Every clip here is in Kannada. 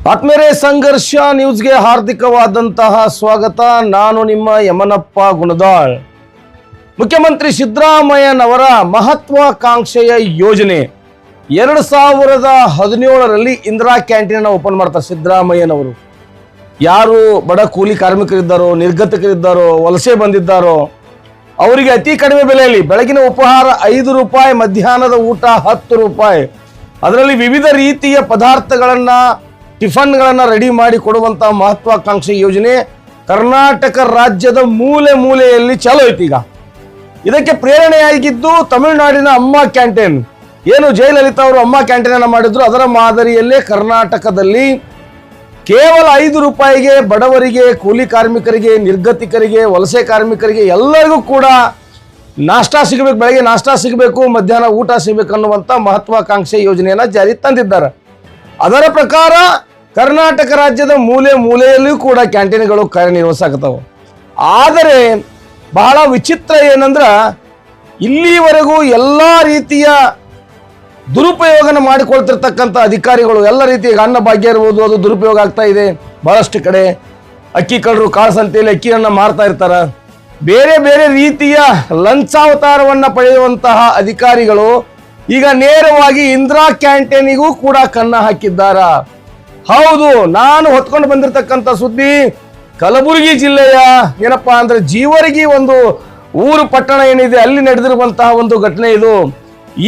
ಆತ್ಮೇರೆ ಸಂಘರ್ಷ ನ್ಯೂಸ್ಗೆ ಹಾರ್ದಿಕವಾದಂತಹ ಸ್ವಾಗತ. ನಾನು ನಿಮ್ಮ ಯಮನಪ್ಪ ಗುಣದಾಳ್. ಮುಖ್ಯಮಂತ್ರಿ ಸಿದ್ದರಾಮಯ್ಯನವರ ಮಹತ್ವಾಕಾಂಕ್ಷೆಯ ಯೋಜನೆ 2017ರಲ್ಲಿ ಇಂದಿರಾ ಕ್ಯಾಂಟೀನ್ ಓಪನ್ ಮಾಡ್ತಾರೆ ಸಿದ್ದರಾಮಯ್ಯನವರು. ಯಾರು ಬಡ ಕೂಲಿ ಕಾರ್ಮಿಕರಿದ್ದಾರೋ, ನಿರ್ಗತಿಕರಿದ್ದಾರೋ, ವಲಸೆ ಬಂದಿದ್ದಾರೋ ಅವರಿಗೆ ಅತಿ ಕಡಿಮೆ ಬೆಲೆಯಲ್ಲಿ ಬೆಳಗಿನ ಉಪಹಾರ 5 ರೂಪಾಯಿ, ಮಧ್ಯಾಹ್ನದ ಊಟ 10 ರೂಪಾಯಿ, ಅದರಲ್ಲಿ ವಿವಿಧ ರೀತಿಯ ಪದಾರ್ಥಗಳನ್ನು ಟಿಫನ್ಗಳನ್ನು ರೆಡಿ ಮಾಡಿ ಕೊಡುವಂತಹ ಮಹತ್ವಾಕಾಂಕ್ಷೆ ಯೋಜನೆ ಕರ್ನಾಟಕ ರಾಜ್ಯದ ಮೂಲೆ ಮೂಲೆಯಲ್ಲಿ ಚಾಲೂ ಐತಿ. ಈಗ ಇದಕ್ಕೆ ಪ್ರೇರಣೆಯಾಗಿದ್ದು ತಮಿಳುನಾಡಿನ ಅಮ್ಮ ಕ್ಯಾಂಟೀನ್. ಏನು ಜಯಲಲಿತಾ ಅವರು ಅಮ್ಮ ಕ್ಯಾಂಟೀನ್ ಅನ್ನು ಮಾಡಿದ್ರು, ಅದರ ಮಾದರಿಯಲ್ಲೇ ಕರ್ನಾಟಕದಲ್ಲಿ ಕೇವಲ 5 ರೂಪಾಯಿಗೆ ಬಡವರಿಗೆ, ಕೂಲಿ ಕಾರ್ಮಿಕರಿಗೆ, ನಿರ್ಗತಿಕರಿಗೆ, ವಲಸೆ ಕಾರ್ಮಿಕರಿಗೆ ಎಲ್ಲರಿಗೂ ಕೂಡ ನಾಷ್ಟಾ ಸಿಗಬೇಕು, ಬೆಳಗ್ಗೆ ನಾಷ್ಟಾ ಸಿಗಬೇಕು, ಮಧ್ಯಾಹ್ನ ಊಟ ಸಿಗಬೇಕು ಅನ್ನುವಂಥ ಮಹತ್ವಾಕಾಂಕ್ಷೆ ಯೋಜನೆಯನ್ನು ಜಾರಿ ತಂದಿದ್ದಾರೆ. ಅದರ ಪ್ರಕಾರ ಕರ್ನಾಟಕ ರಾಜ್ಯದ ಮೂಲೆ ಮೂಲೆಯಲ್ಲಿಯೂ ಕೂಡ ಕ್ಯಾಂಟೀನ್ಗಳು ಕಾರ್ಯನಿರ್ವಹಿಸಾಕತ್ತವೆ. ಆದರೆ ಬಹಳ ವಿಚಿತ್ರ ಏನಂದ್ರೆ ಇಲ್ಲಿವರೆಗೂ ಎಲ್ಲ ರೀತಿಯ ದುರುಪಯೋಗನ ಮಾಡಿಕೊಳ್ತಿರ್ತಕ್ಕಂಥ ಅಧಿಕಾರಿಗಳು ಎಲ್ಲ ರೀತಿಯ ಅನ್ನಭಾಗ್ಯ ಇರ್ಬೋದು, ಅದು ದುರುಪಯೋಗ ಆಗ್ತಾ ಇದೆ. ಬಹಳಷ್ಟು ಕಡೆ ಅಕ್ಕಿ ಕಳ್ಳರು ಕಾಳು ಸಂತೆಯಲ್ಲಿ ಅಕ್ಕಿಯನ್ನು ಮಾರ್ತಾ ಇರ್ತಾರೆ. ಬೇರೆ ಬೇರೆ ರೀತಿಯ ಲಂಚಾವತಾರವನ್ನು ಪಡೆಯುವಂತಹ ಅಧಿಕಾರಿಗಳು ಈಗ ನೇರವಾಗಿ ಇಂದಿರಾ ಕ್ಯಾಂಟೀನಿಗೂ ಕೂಡ ಕನ್ನ ಹಾಕಿದ್ದಾರ. ಹೌದು, ನಾನು ಹೊತ್ಕೊಂಡು ಬಂದಿರತಕ್ಕಂಥ ಸುದ್ದಿ ಕಲಬುರಗಿ ಜಿಲ್ಲೆಯ ಏನಪ್ಪಾ ಅಂದ್ರೆ ಜೀವರ್ಗಿ ಒಂದು ಊರು ಪಟ್ಟಣ ಏನಿದೆ ಅಲ್ಲಿ ನಡೆದಿರುವಂತಹ ಒಂದು ಘಟನೆ ಇದು.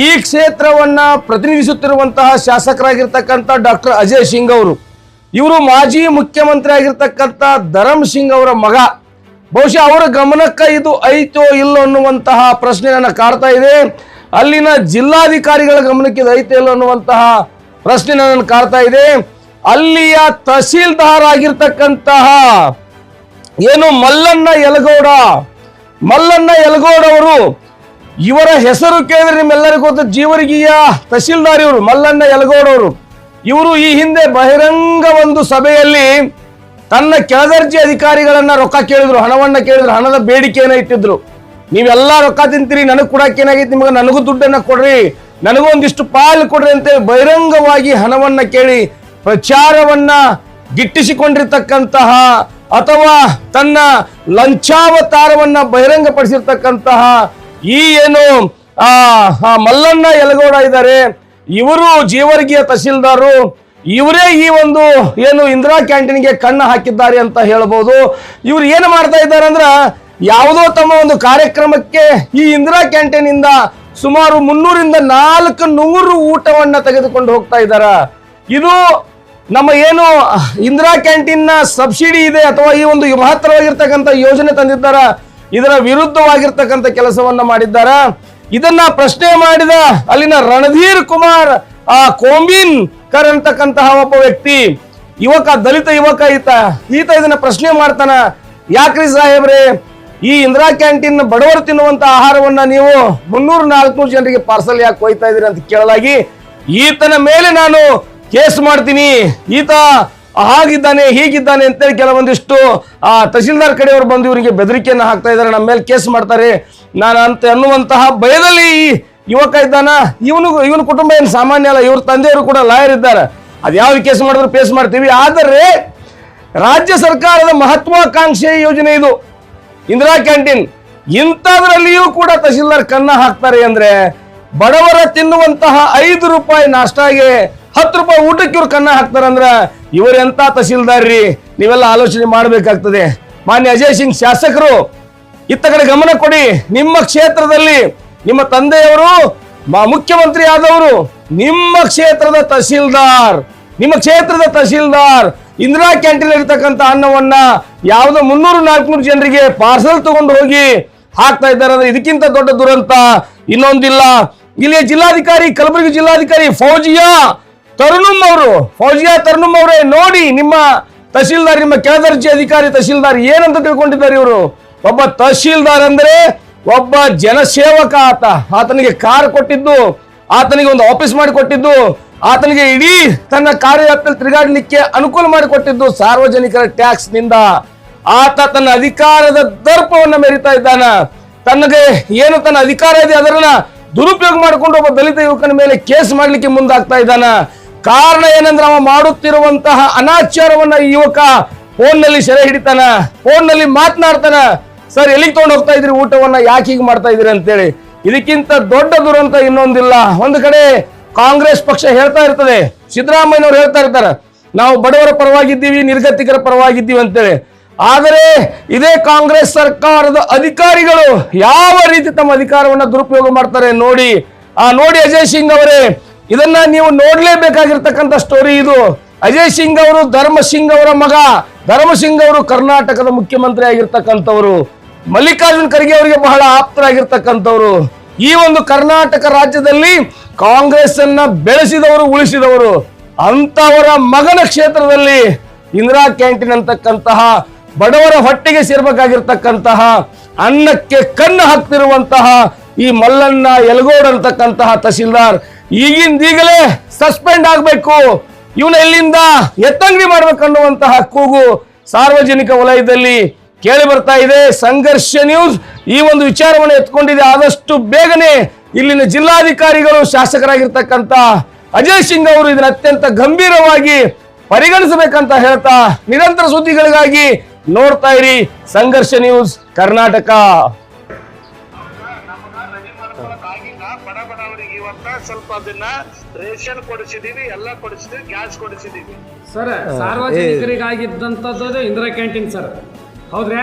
ಈ ಕ್ಷೇತ್ರವನ್ನ ಪ್ರತಿನಿಧಿಸುತ್ತಿರುವಂತಹ ಶಾಸಕರಾಗಿರ್ತಕ್ಕಂಥ ಡಾಕ್ಟರ್ ಅಜಯ್ ಸಿಂಗ್ ಅವರು, ಇವರು ಮಾಜಿ ಮುಖ್ಯಮಂತ್ರಿ ಆಗಿರ್ತಕ್ಕಂಥ ಧರಮ್ ಸಿಂಗ್ ಅವರ ಮಗ. ಬಹುಶಃ ಅವರ ಗಮನಕ್ಕೆ ಇದು ಐತೋ ಇಲ್ಲೋ ಅನ್ನುವಂತಹ ಪ್ರಶ್ನೆ ನನ್ನ ಕಾಡ್ತಾ ಇದೆ. ಅಲ್ಲಿನ ಜಿಲ್ಲಾಧಿಕಾರಿಗಳ ಗಮನಕ್ಕೆ ಇದು ಐತೋ ಇಲ್ಲೋ ಅನ್ನುವಂತಹ ಪ್ರಶ್ನೆ ನನ್ನ ಕಾಡ್ತಾ ಇದೆ. ಅಲ್ಲಿಯ ತಹಸೀಲ್ದಾರ್ ಆಗಿರ್ತಕ್ಕಂತಹ ಏನು ಮಲ್ಲಣ್ಣ ಯಲಗೋಡ್ ಅವರು, ಇವರ ಹೆಸರು ಕೇಳಿದ್ರೆ ನಿಮ್ಮೆಲ್ಲರಿಗೂ ಗೊತ್ತು. ಜೀವರ್ಗಿಯ ತಹಸೀಲ್ದಾರ್ ಇವರು ಮಲ್ಲಣ್ಣ ಯಲಗೋಡ್ ಅವರು. ಇವರು ಈ ಹಿಂದೆ ಬಹಿರಂಗ ಒಂದು ಸಭೆಯಲ್ಲಿ ತನ್ನ ಕೆಳದರ್ಜೆ ಅಧಿಕಾರಿಗಳನ್ನ ರೊಕ್ಕ ಕೇಳಿದ್ರು, ಹಣವನ್ನ ಕೇಳಿದ್ರು, ಹಣದ ಬೇಡಿಕೆಯನ್ನ ಇಟ್ಟಿದ್ರು. ನೀವೆಲ್ಲ ರೊಕ್ಕ ತಿಂತೀರಿ, ನನಗೆ ಕೊಡಕ್ಕೆ ಏನಾಗೈತಿ, ನಿಮಗೆ ನನಗೂ ದುಡ್ಡನ್ನ ಕೊಡ್ರಿ, ನನಗೂ ಒಂದಿಷ್ಟು ಪಾಲು ಕೊಡ್ರಿ ಅಂತೇಳಿ ಬಹಿರಂಗವಾಗಿ ಹಣವನ್ನ ಕೇಳಿ ಪ್ರಚಾರವನ್ನ ಗಿಟ್ಟಿಸಿಕೊಂಡಿರ್ತಕ್ಕಂತಹ ಅಥವಾ ತನ್ನ ಲಂಚಾವತಾರವನ್ನ ಬಹಿರಂಗಪಡಿಸಿರ್ತಕ್ಕಂತಹ ಈ ಏನು ಮಲ್ಲಣ್ಣ ಯಲಗೋಡ ಇದ್ದಾರೆ, ಇವರು ಜೀವರ್ಗಿಯ ತಹಸೀಲ್ದಾರು, ಇವರೇ ಈ ಒಂದು ಏನು ಇಂದಿರಾ ಕ್ಯಾಂಟೀನ್ಗೆ ಕಣ್ಣು ಹಾಕಿದ್ದಾರೆ ಅಂತ ಹೇಳ್ಬೋದು. ಇವರು ಏನು ಮಾಡ್ತಾ ಇದ್ದಾರೆ ಅಂದ್ರೆ ಯಾವುದೋ ತಮ್ಮ ಒಂದು ಕಾರ್ಯಕ್ರಮಕ್ಕೆ ಈ ಇಂದಿರಾ ಕ್ಯಾಂಟೀನ್ ಇಂದ ಸುಮಾರು 300ರಿಂದ 400 ಊಟವನ್ನ ತೆಗೆದುಕೊಂಡು ಹೋಗ್ತಾ ಇದ್ದಾರೆ. ಇದು ನಮ್ಮ ಏನು ಇಂದಿರಾ ಕ್ಯಾಂಟೀನ್ ನ ಸಬ್ಸಿಡಿ ಇದೆ ಅಥವಾ ಈ ಒಂದು ಮಹತ್ತರವಾಗಿರ್ತಕ್ಕಂಥ ಯೋಜನೆ ತಂದಿದ್ದಾರ, ಇದರ ವಿರುದ್ಧವಾಗಿರ್ತಕ್ಕಂಥ ಕೆಲಸವನ್ನ ಮಾಡಿದ್ದಾರೆ. ಇದನ್ನ ಪ್ರಶ್ನೆ ಮಾಡಿದ ಅಲ್ಲಿನ ರಣಧೀರ್ ಕುಮಾರ್ ಕೋಂಬಿನ್ಕರ್ ಅಂತಕ್ಕಂತಹ ಒಬ್ಬ ವ್ಯಕ್ತಿ, ಯುವಕ, ದಲಿತ ಯುವಕ, ಈತ ಇದನ್ನ ಪ್ರಶ್ನೆ ಮಾಡ್ತಾನ. ಯಾಕ್ರಿ ಸಾಹೇಬ್ರೆ, ಈ ಇಂದಿರಾ ಕ್ಯಾಂಟೀನ್ ಬಡವರು ತಿನ್ನುವಂತ ಆಹಾರವನ್ನ ನೀವು 300-400 ಜನರಿಗೆ ಪಾರ್ಸಲ್ ಯಾಕೆ ಹೋಯ್ತಾ ಇದೀರಿ ಅಂತ ಕೇಳಲಾಗಿ, ಈತನ ಮೇಲೆ ನಾನು ಕೇಸ್ ಮಾಡ್ತೀನಿ, ಈತ ಹಾಗಿದ್ದಾನೆ ಹೀಗಿದ್ದಾನೆ ಅಂತೇಳಿ ಕೆಲವೊಂದಿಷ್ಟು ತಹಸೀಲ್ದಾರ್ ಕಡೆಯವರು ಬಂದು ಇವರಿಗೆ ಬೆದರಿಕೆಯನ್ನು ಹಾಕ್ತಾ ಇದ್ದಾರೆ, ನಮ್ಮ ಮೇಲೆ ಕೇಸ್ ಮಾಡ್ತಾರೆ ನಾನು ಅಂತ ಅನ್ನುವಂತಹ ಭಯದಲ್ಲಿ ಈ ಯುವಕ ಇದ್ದಾನ. ಇವನು ಕುಟುಂಬ ಏನು ಸಾಮಾನ್ಯ ಅಲ್ಲ, ಇವ್ರ ತಂದೆಯವರು ಕೂಡ ಲಾಯರ್ ಇದ್ದಾರೆ. ಅದು ಯಾವ ಕೇಸ್ ಮಾಡಿದ್ರು ಫೇಸ್ ಮಾಡ್ತೀವಿ. ಆದರೆ ರಾಜ್ಯ ಸರ್ಕಾರದ ಮಹತ್ವಾಕಾಂಕ್ಷೆ ಯೋಜನೆ ಇದು ಇಂದಿರಾ ಕ್ಯಾಂಟೀನ್, ಇಂಥದ್ರಲ್ಲಿಯೂ ಕೂಡ ತಹಸೀಲ್ದಾರ್ ಕನ್ನ ಹಾಕ್ತಾರೆ ಅಂದ್ರೆ ಬಡವರ ತಿನ್ನುವಂತಹ 5 ರೂಪಾಯಿ ನಾಷ್ಟಾಗೆ 10 ರೂಪಾಯಿ ಊಟಕ್ಕೆ ಇವ್ರು ಕನ್ನ ಹಾಕ್ತಾರೆ ಅಂದ್ರೆ ಇವರೆಂತ ತಹಸೀಲ್ದಾರ್ ರೀ, ನೀವೆಲ್ಲ ಆಲೋಚನೆ ಮಾಡಬೇಕಾಗ್ತದೆ. ಮಾನ್ಯ ಅಜಯ್ ಸಿಂಗ್ ಶಾಸಕರು ಇತ್ತ ಕಡೆ ಗಮನ ಕೊಡಿ. ನಿಮ್ಮ ಕ್ಷೇತ್ರದಲ್ಲಿ ನಿಮ್ಮ ತಂದೆಯವರು ಮುಖ್ಯಮಂತ್ರಿ ಆದವರು, ನಿಮ್ಮ ಕ್ಷೇತ್ರದ ತಹಸೀಲ್ದಾರ್ ಇಂದಿರಾ ಕ್ಯಾಂಟೀನ್ ಇರ್ತಕ್ಕಂಥ ಅನ್ನವನ್ನ ಯಾವುದೋ 300-400 ಜನರಿಗೆ ಪಾರ್ಸಲ್ ತಗೊಂಡು ಹೋಗಿ ಹಾಕ್ತಾ ಇದ್ದಾರೆ ಅಂದ್ರೆ ಇದಕ್ಕಿಂತ ದೊಡ್ಡ ದುರಂತ ಇನ್ನೊಂದಿಲ್ಲ. ಇಲ್ಲಿಯ ಜಿಲ್ಲಾಧಿಕಾರಿ, ಕಲಬುರಗಿ ಜಿಲ್ಲಾಧಿಕಾರಿ ಫೌಜಿಯಾ ತರ್ನುಮ್ ಅವರೇ ನೋಡಿ, ನಿಮ್ಮ ತಹಸೀಲ್ದಾರ್, ನಿಮ್ಮ ಕೆಳದರ್ಜೆ ಅಧಿಕಾರಿ ತಹಸೀಲ್ದಾರ್ ಏನಂತ ತಿಳ್ಕೊಂಡಿದ್ದಾರೆ ಇವರು. ಒಬ್ಬ ತಹಸೀಲ್ದಾರ್ ಅಂದ್ರೆ ಒಬ್ಬ ಜನಸೇವಕ. ಆತನಿಗೆ ಕಾರ್ ಕೊಟ್ಟಿದ್ದು, ಆತನಿಗೆ ಒಂದು ಆಫೀಸ್ ಮಾಡಿಕೊಟ್ಟಿದ್ದು, ಆತನಿಗೆ ಇಡೀ ತನ್ನ ಕಾರ್ಯವ್ಯಾಪ್ತಿಯಲ್ಲಿ ತಿರುಗಾಡಲಿಕ್ಕೆ ಅನುಕೂಲ ಮಾಡಿಕೊಟ್ಟಿದ್ದು ಸಾರ್ವಜನಿಕರ ಟ್ಯಾಕ್ಸ್ ನಿಂದ. ಆತ ತನ್ನ ಅಧಿಕಾರದ ದರ್ಪವನ್ನು ಮೆರಿತಾ ಇದ್ದಾನ. ತನಗೆ ಏನು ತನ್ನ ಅಧಿಕಾರ ಇದೆ ಅದನ್ನ ದುರುಪಯೋಗ ಮಾಡಿಕೊಂಡು ಒಬ್ಬ ದಲಿತ ಯುವಕನ ಮೇಲೆ ಕೇಸ್ ಮಾಡಲಿಕ್ಕೆ ಮುಂದಾಗ್ತಾ ಇದ್ದಾನ. ಕಾರಣ ಏನಂದ್ರೆ ಅವ ಮಾಡುತ್ತಿರುವಂತಹ ಅನಾಚಾರವನ್ನ ಈ ಯುವಕ ಫೋನ್ ನಲ್ಲಿ ಸೆರೆ ಹಿಡಿತಾನ, ಫೋನ್ ನಲ್ಲಿ ಮಾತನಾಡ್ತಾನ. ಸರ್ ಎಲ್ಲಿಗೆ ತಗೊಂಡು ಹೋಗ್ತಾ ಇದ್ರಿ ಊಟವನ್ನ, ಯಾಕೆ ಹೀಗೆ ಮಾಡ್ತಾ ಇದ್ರಿ ಅಂತೇಳಿ. ಇದಕ್ಕಿಂತ ದೊಡ್ಡ ದುರಂತ ಇನ್ನೊಂದಿಲ್ಲ. ಒಂದು ಕಡೆ ಕಾಂಗ್ರೆಸ್ ಪಕ್ಷ ಹೇಳ್ತಾ ಇರ್ತದೆ, ಸಿದ್ದರಾಮಯ್ಯನವರು ಹೇಳ್ತಾ ಇರ್ತಾರೆ, ನಾವು ಬಡವರ ಪರವಾಗಿದ್ದೀವಿ, ನಿರ್ಗತಿಕರ ಪರವಾಗಿದ್ದೀವಿ ಅಂತೇಳಿ. ಆದರೆ ಇದೇ ಕಾಂಗ್ರೆಸ್ ಸರ್ಕಾರದ ಅಧಿಕಾರಿಗಳು ಯಾವ ರೀತಿ ತಮ್ಮ ಅಧಿಕಾರವನ್ನ ದುರುಪಯೋಗ ಮಾಡ್ತಾರೆ ನೋಡಿ. ನೋಡಿ ಅಜಯ್ ಸಿಂಗ್ ಅವರೇ, ಇದನ್ನ ನೀವು ನೋಡ್ಲೇಬೇಕಾಗಿರ್ತಕ್ಕಂಥ ಸ್ಟೋರಿ ಇದು. ಅಜಯ್ ಸಿಂಗ್ ಅವರು ಧರ್ಮ ಸಿಂಗ್ ಅವರ ಮಗ. ಧರ್ಮ ಸಿಂಗ್ ಅವರು ಕರ್ನಾಟಕದ ಮುಖ್ಯಮಂತ್ರಿ ಆಗಿರ್ತಕ್ಕಂಥವ್ರು, ಮಲ್ಲಿಕಾರ್ಜುನ್ ಖರ್ಗೆ ಅವರಿಗೆ ಬಹಳ ಆಪ್ತರಾಗಿರ್ತಕ್ಕಂಥವ್ರು. ಈ ಒಂದು ಕರ್ನಾಟಕ ರಾಜ್ಯದಲ್ಲಿ ಕಾಂಗ್ರೆಸ್ ಅನ್ನ ಬೆಳೆಸಿದವರು, ಉಳಿಸಿದವರು. ಅಂತವರ ಮಗನ ಕ್ಷೇತ್ರದಲ್ಲಿ ಇಂದಿರಾ ಕ್ಯಾಂಟೀನ್ ಅಂತಕ್ಕಂತಹ ಬಡವರ ಹೊಟ್ಟೆಗೆ ಸೇರ್ಬೇಕಾಗಿರ್ತಕ್ಕಂತಹ, ಅನ್ನಕ್ಕೆ ಕಣ್ಣು ಹಾಕ್ತಿರುವಂತಹ ಈ ಮಲ್ಲಣ್ಣ ಯಲಗೋಡ್ ಅಂತಕ್ಕಂತಹ ತಹಸೀಲ್ದಾರ್ ಈಗಿಂದೀಗಲೇ ಸಸ್ಪೆಂಡ್ ಆಗಬೇಕು, ಇವನ ಎಲ್ಲಿಂದ ಎತ್ತಂಗಡಿ ಮಾಡ್ಬೇಕನ್ನುವಂತಹ ಕೂಗು ಸಾರ್ವಜನಿಕ ವಲಯದಲ್ಲಿ ಕೇಳಿ ಬರ್ತಾ ಇದೆ. ಸಂಘರ್ಷ ನ್ಯೂಸ್ ಈ ಒಂದು ವಿಚಾರವನ್ನು ಎತ್ಕೊಂಡಿದೆ. ಆದಷ್ಟು ಬೇಗನೆ ಇಲ್ಲಿನ ಜಿಲ್ಲಾಧಿಕಾರಿಗಳು, ಶಾಸಕರಾಗಿರ್ತಕ್ಕಂಥ ಅಜಯ್ ಸಿಂಗ್ ಅವರು ಇದನ್ನ ಅತ್ಯಂತ ಗಂಭೀರವಾಗಿ ಪರಿಗಣಿಸಬೇಕಂತ ಹೇಳ್ತಾ, ನಿರಂತರ ಸುದ್ದಿಗಳಿಗಾಗಿ ನೋಡ್ತಾ ಇರಿ ಸಂಘರ್ಷ ನ್ಯೂಸ್ ಕರ್ನಾಟಕ. ಸ್ವಲ್ಪ ಅದನ್ನ ರೇಷನ್ ಕೊಡಿಸಿದೀವಿ, ಎಲ್ಲ ಕೊಡಿಸಿದೀವಿ, ಗ್ಯಾಸ್ ಕೊಡಿಸಿದೀವಿ ಸರ್. ಸಾರ್ವಜನಿಕರಿಗಾಗಿದ್ದಂಥದ್ದು ಇಂದಿರಾ ಕ್ಯಾಂಟೀನ್ ಸರ್, ಹೌದ್ರಿ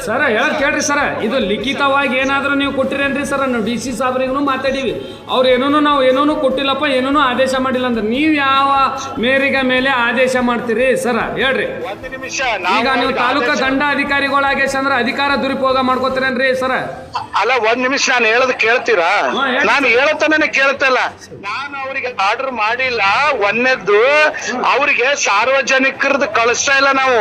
ಸರ್? ಹೇಳೋದು ಕೇಳ್ರಿ ಸರ್, ಇದು ಲಿಖಿತವಾಗಿ ಏನಾದರೂ ನೀವು ಕೊಟ್ಟಿರೇನ್ರಿ ಸರ್? ನಾವು DC ಸಾಬ್ರಿಗೂ ಮಾತಾಡೀವಿ, ಅವ್ರು ನಾವು ಏನೂ ಕೊಟ್ಟಿಲ್ಲಪ್ಪ, ಏನೂ ಆದೇಶ ಮಾಡಿಲ್ಲ ಅಂದ್ರೆ ನೀವು ಯಾವ ಮೇರೆಗೆ ಮೇಲೆ ಆದೇಶ ಮಾಡ್ತೀರಿ ಸರ್? ಹೇಳ್ರಿ. ಒಂದು ನಿಮಿಷ. ಈಗ ನೀವು ತಾಲೂಕಾ ದಂಡ ಅಧಿಕಾರಿಗಳಾಗೇಶ ಅಂದ್ರೆ ಅಧಿಕಾರ ದುರುಪಯೋಗ ಮಾಡ್ಕೋತೀರೇನ್ರಿ ಸರ್? ಅಲ್ಲ, ಒಂದ್ ನಿಮಿಷ, ನಾನು ಹೇಳೋದು ಕೇಳ್ತೀರಾ? ನಾನು ಹೇಳತಾನೆ ಕೇಳ್ತಲ್ಲ. ನಾನು ಅವ್ರಿಗೆ ಆರ್ಡರ್ ಮಾಡಿಲ್ಲ. ಒಂದನೇದ್ದು, ಅವ್ರಿಗೆ ಸಾರ್ವಜನಿಕರದ್ದು ಕಳಿಸ್ತಾ ಇಲ್ಲ. ನಾವು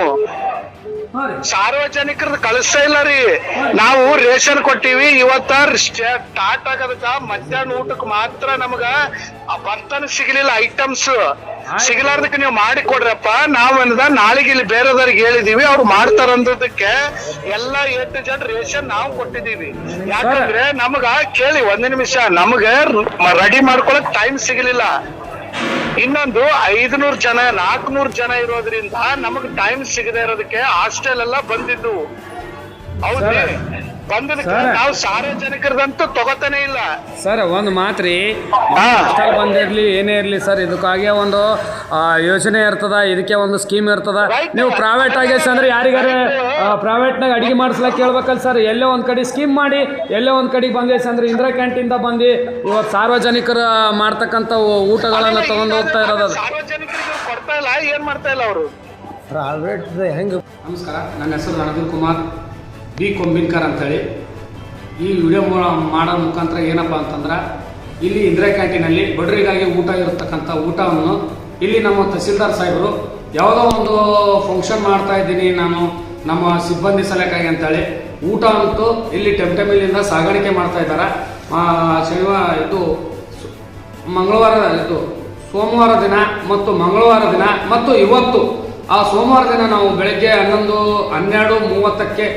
ಸಾರ್ವಜನಿಕರದ್ದು ಕಳಿಸ್ತಾ ಇಲ್ಲ ರೀ. ನಾವು ರೇಷನ್ ಕೊಟ್ಟಿವಿ. ಇವತ್ತ ಸ್ಟಾರ್ಟ್ ಆಗೋದಕ್ಕ ಮಧ್ಯಾಹ್ನ ಊಟಕ್ಕೆ ಮಾತ್ರ ನಮಗ ಬರ್ತಾನೆ ಸಿಗ್ಲಿಲ್ಲ, ಐಟಮ್ಸ್ ಸಿಗ್ಲಾರ್ದಕ್ಕೆ ನೀವು ಮಾಡಿ ಕೊಡ್ರಪ್ಪ. ನಾವೇನದ ನಾಳೆಗೆ ಇಲ್ಲಿ ಬೇರೆದವ್ರಿಗೆ ಹೇಳಿದೀವಿ, ಅವ್ರು ಮಾಡ್ತಾರಂದಕ್ಕೆ ಎಲ್ಲ A to Z ರೇಷನ್ ನಾವು ಕೊಟ್ಟಿದೀವಿ. ಯಾಕಂದ್ರೆ ನಮಗ ಕೇಳಿ ಒಂದ್ ನಿಮಿಷ, ನಮಗ ರೆಡಿ ಮಾಡ್ಕೊಳಕ್ ಟೈಮ್ ಸಿಗ್ಲಿಲ್ಲ. ಇನ್ನೊಂದು 500 ಜನ 400 ಜನ ಇರೋದ್ರಿಂದ ನಮಗ್ ಟೈಮ್ ಸಿಗದೆ ಇರೋದಕ್ಕೆ ಹಾಸ್ಟೆಲ್ ಎಲ್ಲ ಬಂದಿದ್ದು. ಹೌದೇ? ಬಂದದಕ್ಕೆ ನಾವು ಸಾರ್ವಜನಿಕರದಂತೂ ತಗೋತಾನೆ ಇಲ್ಲ ಸರ್. ಒಂದು ಮಾತ್ರಿ, ಹಾಸ್ಟೆಲ್ ಬಂದಿರ್ಲಿ ಏನೇ ಇರ್ಲಿ ಸರ್, ಇದಕ್ಕಾಗೆ ಒಂದು ಯೋಜನೆ ಇರ್ತದ, ಇದಕ್ಕೆ ಒಂದು ಸ್ಕೀಮ್ ಇರ್ತದ. ನೀವು ಪ್ರೈವೇಟ್ ಆಗೇಸ ಅಂದ್ರೆ ಯಾರಿಗಾರೆ ಪ್ರೈವೇಟ್ನಾಗ ಅಡಿಗೆ ಮಾಡಿಸ್ಲಕ್ ಕೇಳ್ಬೇಕಲ್ಲ ಸರ್? ಎಲ್ಲೋ ಒಂದ್ ಕಡೆ ಸ್ಕೀಮ್ ಮಾಡಿ, ಎಲ್ಲೋ ಒಂದ್ ಕಡೆಗೆ ಬಂದೇಸ ಅಂದ್ರೆ ಇಂದಿರಾ ಕ್ಯಾಂಟೀನ್ ಬಂದು ಇವತ್ತು ಸಾರ್ವಜನಿಕರು ಮಾಡ್ತಕ್ಕಂಥ ಊಟಗಳನ್ನ ತಗೊಂಡು ಹೋಗ್ತಾ ಇರೋದು. ಸಾರ್ವಜನಿಕರಿಗೆ ಕೊಡ್ತಾ ಇಲ್ಲ, ಏನ್ ಮಾಡ್ತಾ ಇಲ್ಲ ಅವರು. ಪ್ರೈವೇಟ್ ಹೆಂಗ? ನಮಸ್ಕಾರ, ನನ್ನ ಹೆಸರು ರಣಧೀರ್ ಕುಮಾರ್ ಬಿ ಕೊಂಬಿನ್ಕರ್ ಅಂತೇಳಿ. ಈ ವಿಡಿಯೋ ಮಾಡೋ ಮುಖಾಂತರ ಏನಪ್ಪ ಅಂತಂದ್ರೆ, ಇಲ್ಲಿ ಇಂದಿರಾ ಕ್ಯಾಂಟೀನಲ್ಲಿ ಬಡವರಿಗಾಗಿ ಊಟ ಇರತಕ್ಕಂಥ ಊಟವನ್ನು ಇಲ್ಲಿ ನಮ್ಮ ತಹಸೀಲ್ದಾರ್ ಸಾಹೇಬರು ಯಾವುದೋ ಒಂದು ಫಂಕ್ಷನ್ ಮಾಡ್ತಾ ಇದ್ದೀನಿ ನಾನು ನಮ್ಮ ಸಿಬ್ಬಂದಿ ಸಲಕ್ಕಾಗಿ ಅಂತೇಳಿ ಊಟ ಅಂತೂ ಇಲ್ಲಿ ಟೆಂಟಮಿಲಿಂದ ಸಾಗಾಣಿಕೆ ಮಾಡ್ತಾ ಇದ್ದಾರೆ. ಸೋಮವಾರ ದಿನ ಮತ್ತು ಮಂಗಳವಾರ ದಿನ ಮತ್ತು ಇವತ್ತು. ಆ ಸೋಮವಾರ ದಿನ ನಾವು ಬೆಳಗ್ಗೆ 12:30ಕ್ಕೆ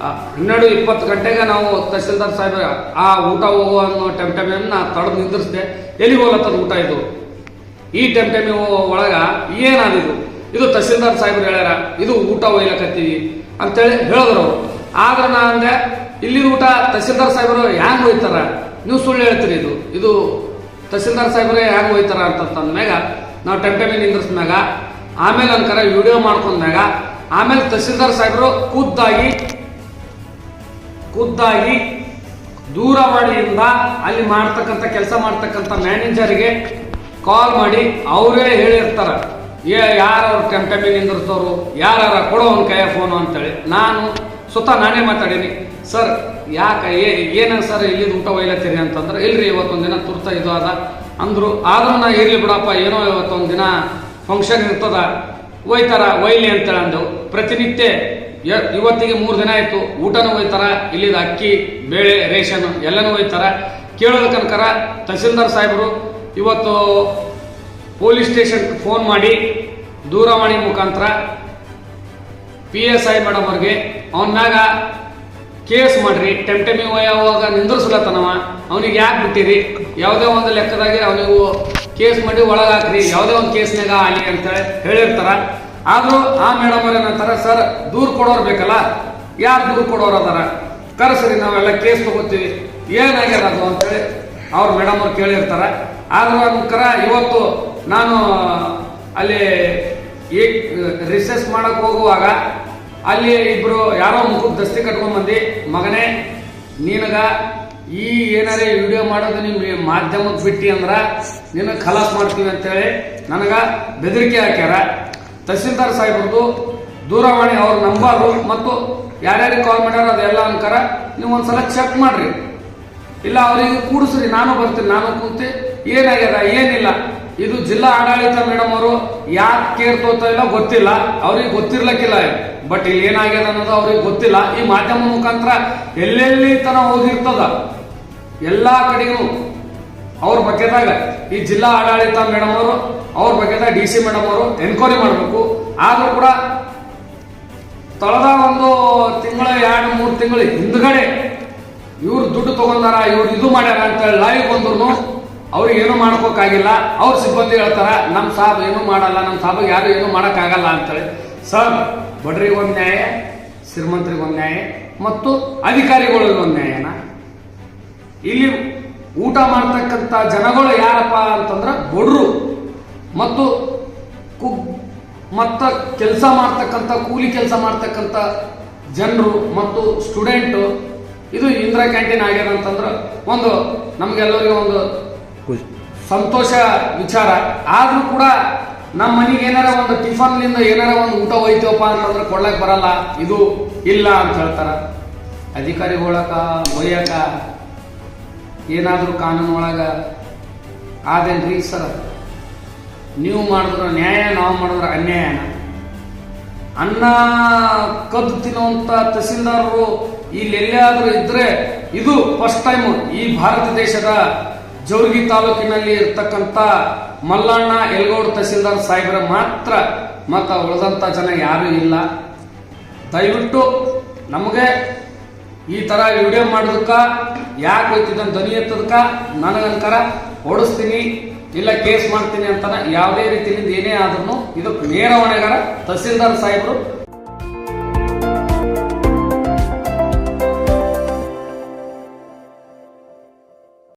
12:20 ಗಂಟೆಗೆ ನಾವು ತಹಸೀಲ್ದಾರ್ ಸಾಹೇಬ್ ಆ ಊಟ ಹೋಗುವ ಅನ್ನೋ ಟೆಂಟಮಿಯನ್ನ ತಡೆದು ನಿಂದಿರಿಸಿದೆ. ಎಲ್ಲಿಗೆ ಹೋಗ್ಲತ್ತದ ಊಟ ಇದು? ಈ ಟೆಂಟಮಿ ಒಳಗ ಏನಾದಿದು? ಇದು ತಹಸೀಲ್ದಾರ್ ಸಾಹೇಬ್ರು ಹೇಳ್ಯಾರ, ಇದು ಊಟ ಒಯ್ಲಕತ್ತೀವಿ ಅಂತೇಳಿ ಹೇಳಿದ್ರು ಅವರು. ಆದ್ರೆ ನಾ ಅಂದೆ, ಇಲ್ಲಿನ ಊಟ ತಹಸೀಲ್ದಾರ್ ಸಾಹೇಬರು ಹ್ಯಾಂಗ್ ಹೋಯ್ತಾರ? ನೀವು ಸುಳ್ಳು ಹೇಳ್ತೀರಿ. ಇದು ತಹಸೀಲ್ದಾರ್ ಸಾಹೇಬ್ರೆ ಹ್ಯಾಂಗ್ ಹೋಯ್ತಾರ ಅಂತಂದ್ಮ್ಯಾಗ ನಾವು ಟೆಂಟಮಿ ನಿಂದ್ರಿಸ್ಮ್ಯಾಗ, ಆಮೇಲೆ ಅನ್ಕರ ವಿಡಿಯೋ ಮಾಡ್ಕೊಂಡ್ಮ್ಯಾಗ, ಆಮೇಲೆ ತಹಸೀಲ್ದಾರ್ ಸಾಹೇಬರು ಖುದ್ದಾಗಿ ದೂರವಾಣಿಯಿಂದ ಅಲ್ಲಿ ಮಾಡ್ತಕ್ಕಂಥ ಕೆಲಸ ಮಾಡ್ತಕ್ಕಂಥ ಮ್ಯಾನೇಜರ್ಗೆ ಕಾಲ್ ಮಾಡಿ ಅವರೇ ಹೇಳಿರ್ತಾರ, ಯಾರು ಟೆಂಟಮಿ ನಿಂದಿರ್ತವ್ರು, ಯಾರ ಕೊಡೋ ಒಂದು ಕೈಯ ಫೋನು ಅಂತೇಳಿ. ನಾನು ಸ್ವತಃ ನಾನೇ ಮಾತಾಡೀನಿ. ಸರ್ ಯಾಕೆ ಏನ ಸರ್ ಇಲ್ಲಿ ಊಟ ಒಯ್ಲತ್ತೀರಿ ಅಂತಂದ್ರೆ, ಇಲ್ರಿ ಇವತ್ತೊಂದು ದಿನ ತುರ್ತ ಇದು ಅದ ಅಂದ್ರು. ಆದ್ರೂ ನಾ ಇರ್ಲಿ ಬಿಡಪ್ಪ, ಏನೋ ಇವತ್ತೊಂದು ದಿನ ಫಂಕ್ಷನ್ ಇರ್ತದ, ಒಯ್ಲಿ ಅಂತೇಳಿ ಅಂದೆವು. ಪ್ರತಿನಿತ್ಯ ಇವತ್ತಿಗೆ 3 ದಿನ ಆಯ್ತು, ಊಟನೂ ಒಯ್ತಾರ, ಇಲ್ಲಿದ ಅಕ್ಕಿ ಬೇಳೆ ರೇಷನ್ ಎಲ್ಲನೂ ಒಯ್ತಾರ. ಕೇಳೋದಕ್ಕನಕರ ತಹಸೀಲ್ದಾರ್ ಸಾಹೇಬರು ಇವತ್ತು ಪೊಲೀಸ್ ಸ್ಟೇಷನ್ಗೆ ಫೋನ್ ಮಾಡಿ ದೂರವಾಣಿ ಮುಖಾಂತರ PSI ಮೇಡಮ್ ಅವ್ರಿಗೆ ಅವನ ಮ್ಯಾಗ ಕೇಸ್ ಮಾಡ್ರಿ, ಟೆಂಟಮಿ ಒಯ್ಯುವಾಗ ನಿಂದ್ರಿಸ್ಲತ್ತನವ, ಅವನಿಗೆ ಯಾಕೆ ಬಿಟ್ಟಿರಿ, ಯಾವುದೇ ಒಂದು ಲೆಕ್ಕದಾಗೆ ಅವನಿಗೂ ಕೇಸ್ ಮಾಡಿ ಒಳಗಾಕ್ರಿ, ಯಾವುದೇ ಒಂದು ಕೇಸ್ನಾಗ ಅಲ್ಲಿ ಅಂತ ಹೇಳಿರ್ತಾರ. ಆದ್ರೂ ಆ ಮೇಡಮ್ ಅವ್ರು ಏನಂತಾರ, ಸರ್ ದೂರ್ ಕೊಡೋರು ಬೇಕಲ್ಲ, ಯಾರು ದೂರ್ ಕೊಡೋರು ಅದಾರ, ಕರೆಸ್ರಿ ನಾವೆಲ್ಲ ಕೇಸ್ ತಗೋತೀವಿ, ಏನಾಗ್ಯದ ಅದು ಅಂತೇಳಿ ಅವ್ರು ಮೇಡಮ್ ಅವ್ರು ಕೇಳಿರ್ತಾರ. ಆದ್ರೂ ಅದಕ್ಕಾರ ಇವತ್ತು ನಾನು ಅಲ್ಲಿ ರಿಸರ್ಚ್ ಮಾಡಕ್ ಹೋಗುವಾಗ ಅಲ್ಲಿ ಇಬ್ರು ಯಾರೋ ಮುಖಕ್ಕೆ ದಸ್ತಿ ಕಟ್ಕೊಂಡ್ ಬಂದು, ಮಗನೇ ನಿನಗ ಈ ಏನಾರೇ ವಿಡಿಯೋ ಮಾಡೋದು ನಿಮ್ ಮಾಧ್ಯಮಕ್ಕೆ ಬಿಟ್ಟಿ ಅಂದ್ರ ನಿನಗೆ ಖಲಾಸ್ ಮಾಡ್ತೀವಿ ಅಂತೇಳಿ ನನಗ ಬೆದರಿಕೆ ಹಾಕ್ಯಾರ. ತಹಸೀಲ್ದಾರ್ ಸಾಹೇಬ್ರದ್ದು ದೂರವಾಣಿ ಅವ್ರ ನಂಬರು ಮತ್ತು ಯಾರ್ಯಾರಿಗೆ ಕಾಲ್ ಮಾಡ್ಯಾರ ಅದೆಲ್ಲ ಅನ್ಕಾರ ನೀವು ಒಂದ್ಸಲ ಚೆಕ್ ಮಾಡ್ರಿ, ಇಲ್ಲ ಅವ್ರಿಗೆ ಕೂಡಿಸ್ರಿ, ನಾನು ಬರ್ತೀನಿ, ನಾನು ಕೂತಿ ಏನಾಗ್ಯದ ಏನಿಲ್ಲ. ಇದು ಜಿಲ್ಲಾ ಆಡಳಿತ ಮೇಡಮ್ ಅವರು ಯಾಕೆ ಕೇರ್ ತೋತಾ ಇಲ್ಲ ಗೊತ್ತಿಲ್ಲ, ಅವ್ರಿಗೆ ಗೊತ್ತಿರ್ಲಕ್ಕಿಲ್ಲ. ಬಟ್ ಇಲ್ಲಿ ಏನಾಗ್ಯದ ಅನ್ನೋದು ಅವ್ರಿಗೆ ಗೊತ್ತಿಲ್ಲ. ಈ ಮಾಧ್ಯಮ ಮುಖಾಂತರ ಎಲ್ಲೆಲ್ಲಿ ತನ ಹೋಗಿರ್ತದ ಎಲ್ಲಾ ಕಡೆಗೂ ಅವ್ರ ಬಗ್ಗೆದಾಗ ಈ ಜಿಲ್ಲಾ ಆಡಳಿತ ಮೇಡಮ್ ಅವರು, ಅವ್ರ ಬಗ್ಗೆದಾಗ DC ಮೇಡಮ್ ಅವರು ಎನ್ಕ್ವೈರಿ ಮಾಡಬೇಕು. ಆದ್ರೂ ಕೂಡ ತಳದ ಒಂದು ತಿಂಗಳ 2-3 ತಿಂಗಳ ಹಿಂದ್ಗಡೆ ಇವ್ರು ದುಡ್ಡು ತಗೊಂಡಾರ, ಇವ್ರು ಇದು ಮಾಡ್ಯಾರ ಅಂತೇಳಿ ಲೈವ್ ಬಂದ್ರು ಅವ್ರಿಗೆ ಏನು ಮಾಡ್ಕೋಕಾಗಿಲ್ಲ. ಅವ್ರ ಸಿಬ್ಬಂದಿ ಹೇಳ್ತಾರ, ನಮ್ ಸಾಬ್ ಏನು ಮಾಡಲ್ಲ, ನಮ್ ಸಾಬ್ ಯಾರು ಏನು ಮಾಡಕ್ ಆಗಲ್ಲ ಅಂತೇಳಿ. ಸರ್ ಬಡ್ರಿಗೆ ಒಂದ್ ನ್ಯಾಯ, ಶ್ರೀಮಂತರಿಗೆ ಒಂದ್ ನ್ಯಾಯ ಮತ್ತು ಅಧಿಕಾರಿಗಳಿಗೆ ಒಂದ್ ನ್ಯಾಯನ. ಇಲ್ಲಿ ಊಟ ಮಾಡ್ತಕ್ಕಂಥ ಜನಗಳು ಯಾರಪ್ಪ ಅಂತಂದ್ರ ಬಡ್ರು ಮತ್ತು ಕೆಲಸ ಮಾಡ್ತಕ್ಕಂಥ ಕೂಲಿ ಕೆಲಸ ಮಾಡ್ತಕ್ಕಂಥ ಜನರು ಮತ್ತು ಸ್ಟೂಡೆಂಟ್. ಇದು ಇಂದಿರಾ ಕ್ಯಾಂಟೀನ್ ಆಗ್ಯದ ಅಂತಂದ್ರ ಒಂದು ನಮ್ಗೆಲ್ಲರಿಗೂ ಒಂದು ಸಂತೋಷ ವಿಚಾರ. ಆದ್ರೂ ಕೂಡ ನಮ್ಮ ಮನೆಗೆ ಏನಾರ ಒಂದು ಟಿಫನ್ಲಿಂದ ಏನಾರ ಒಂದು ಊಟ ಹೋಯ್ತವಪ್ಪ ಅಂತಂದ್ರೆ ಕೊಡ್ಲಕ್ ಬರಲ್ಲ, ಇದು ಇಲ್ಲ ಅಂತ ಹೇಳ್ತಾರ. ಅಧಿಕಾರಿಗಳಕ ಒಯ್ಯಕ ಏನಾದ್ರೂ ಕಾನೂನು ಒಳಗ ಆದೇನ್ರಿ ಸರ್? ನೀವು ಮಾಡಿದ್ರ ನ್ಯಾಯ, ನಾವು ಮಾಡಿದ್ರ ಅನ್ಯಾಯನ? ಅನ್ನ ಕದ್ದು ತಿನ್ನುವಂತ ತಹಸೀಲ್ದಾರರು ಇಲ್ಲೆಲ್ಲಾದ್ರೂ ಇದ್ರೆ ಇದು ಫಸ್ಟ್ ಟೈಮ್ ಈ ಭಾರತ ದೇಶದ ಜೋರ್ಗಿ ತಾಲೂಕಿನಲ್ಲಿ ಇರ್ತಕ್ಕಂಥ ಮಲ್ಲಣ್ಣ ಯಲಗೋಡು ತಹಸೀಲ್ದಾರ್ ಸಾಹೇಬ್ರ ಮಾತ್ರ, ಮತ್ತ ಉಳಿದಂತ ಜನ ಯಾರು ಇಲ್ಲ. ದಯವಿಟ್ಟು ನಮಗೆ ಈ ತರ ವಿಡಿಯೋ ಮಾಡೋದಕ್ಕ ಯಾಕೆ ಹೋಯ್ತಿದ್ದ ಧ್ವನಿ ಎತ್ತದಕ್ಕ ನನಗಂಕರ ಓಡಿಸ್ತೀನಿ, ಇಲ್ಲ ಕೇಸ್ ಮಾಡ್ತೀನಿ ಅಂತ ಯಾವುದೇ ರೀತಿಯಿಂದ ಏನೇ ಆದ್ರೂ ಇದಕ್ಕೆ ನೇರ ಹೊಣೆಗಾರ ತಹಸೀಲ್ದಾರ್ ಸಾಹೇಬರು